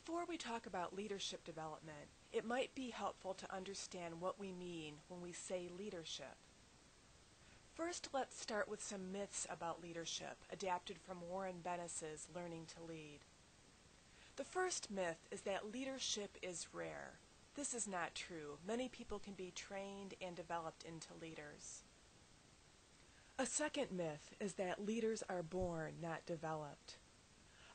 Before we talk about leadership development, it might be helpful to understand what we mean when we say leadership. First, let's start with some myths about leadership, adapted from Warren Bennis's Learning to Lead. The first myth is that leadership is rare. This is not true. Many people can be trained and developed into leaders. A second myth is that leaders are born, not developed.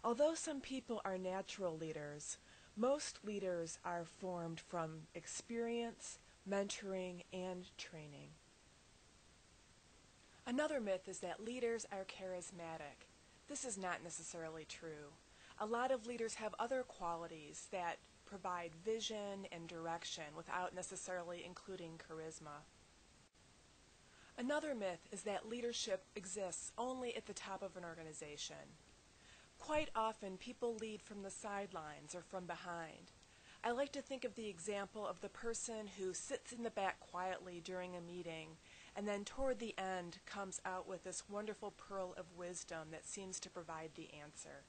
Although some people are natural leaders, most leaders are formed from experience, mentoring, and training. Another myth is that leaders are charismatic. This is not necessarily true. A lot of leaders have other qualities that provide vision and direction without necessarily including charisma. Another myth is that leadership exists only at the top of an organization. Quite often, people lead from the sidelines or from behind. I like to think of the example of the person who sits in the back quietly during a meeting and then toward the end comes out with this wonderful pearl of wisdom that seems to provide the answer.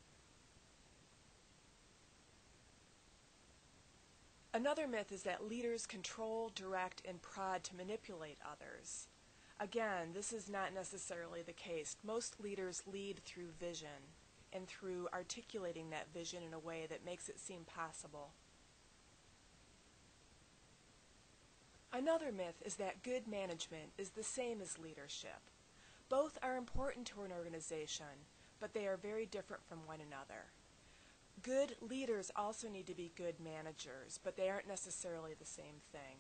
Another myth is that leaders control, direct, and prod to manipulate others. Again, this is not necessarily the case. Most leaders lead through vision and through articulating that vision in a way that makes it seem possible. Another myth is that good management is the same as leadership. Both are important to an organization, but they are very different from one another. Good leaders also need to be good managers, but they aren't necessarily the same thing.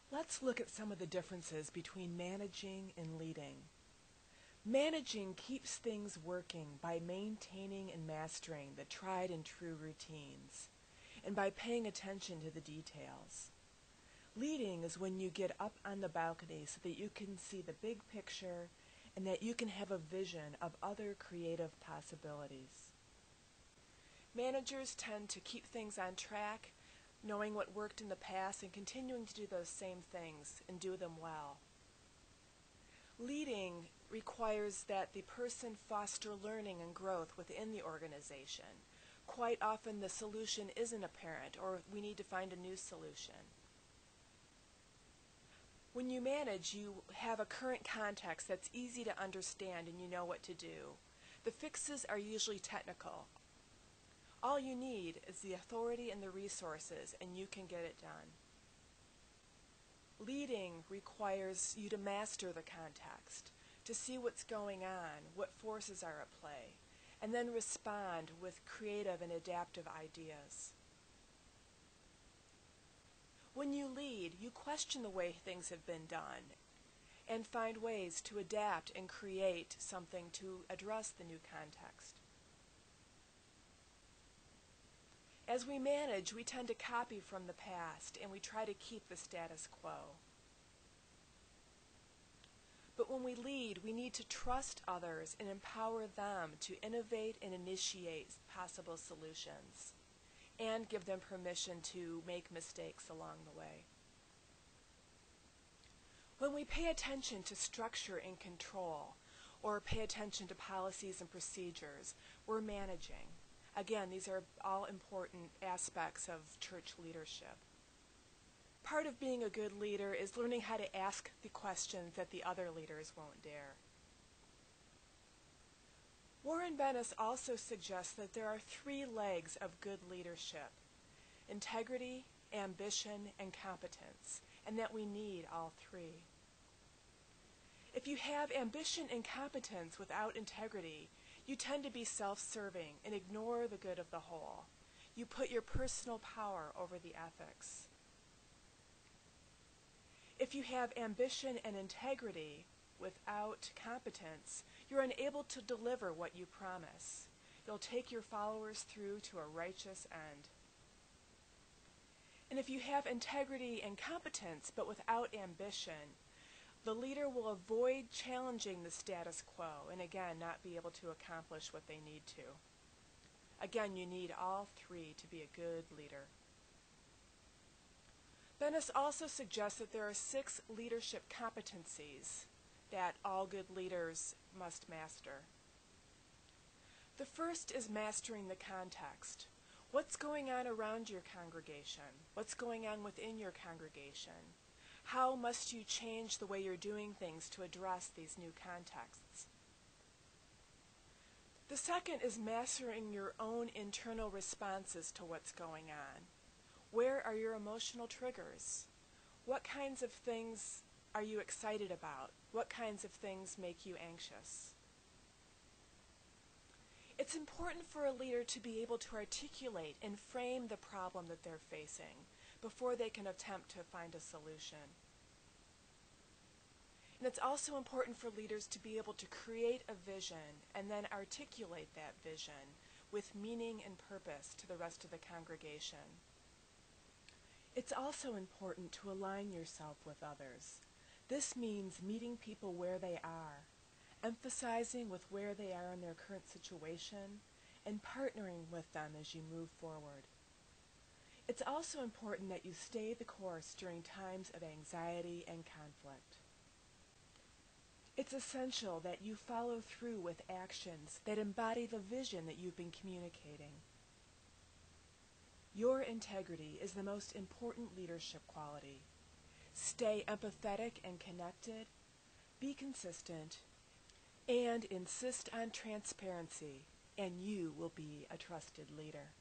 Let's look at some of the differences between managing and leading. Managing keeps things working by maintaining and mastering the tried and true routines, and by paying attention to the details. Leading is when you get up on the balcony so that you can see the big picture and that you can have a vision of other creative possibilities. Managers tend to keep things on track, knowing what worked in the past and continuing to do those same things and do them well. Leading requires that the person foster learning and growth within the organization. Quite often the solution isn't apparent, or we need to find a new solution. When you manage, you have a current context that's easy to understand and you know what to do. The fixes are usually technical. All you need is the authority and the resources, and you can get it done. Leading requires you to master the context, to see what's going on, what forces are at play, and then respond with creative and adaptive ideas. When you lead, you question the way things have been done and find ways to adapt and create something to address the new context. As we manage, we tend to copy from the past and we try to keep the status quo. But when we lead, we need to trust others and empower them to innovate and initiate possible solutions, and give them permission to make mistakes along the way. When we pay attention to structure and control, or pay attention to policies and procedures, we're managing. Again, these are all important aspects of church leadership. Part of being a good leader is learning how to ask the questions that the other leaders won't dare. Warren Bennis also suggests that there are 3 legs of good leadership: integrity, ambition, and competence, and that we need all 3. If you have ambition and competence without integrity, you tend to be self-serving and ignore the good of the whole. You put your personal power over the ethics. If you have ambition and integrity without competence, you're unable to deliver what you promise. You'll take your followers through to a righteous end. And if you have integrity and competence but without ambition, the leader will avoid challenging the status quo and again not be able to accomplish what they need to. Again, you need all 3 to be a good leader. Bennis also suggests that there are 6 leadership competencies that all good leaders must master. The first is mastering the context. What's going on around your congregation? What's going on within your congregation? How must you change the way you're doing things to address these new contexts? The second is mastering your own internal responses to what's going on. Where are your emotional triggers? What kinds of things are you excited about? What kinds of things make you anxious? It's important for a leader to be able to articulate and frame the problem that they're facing before they can attempt to find a solution. And it's also important for leaders to be able to create a vision and then articulate that vision with meaning and purpose to the rest of the congregation. It's also important to align yourself with others. This means meeting people where they are, emphasizing with where they are in their current situation, and partnering with them as you move forward. It's also important that you stay the course during times of anxiety and conflict. It's essential that you follow through with actions that embody the vision that you've been communicating. Your integrity is the most important leadership quality. Stay empathetic and connected, be consistent, and insist on transparency, and you will be a trusted leader.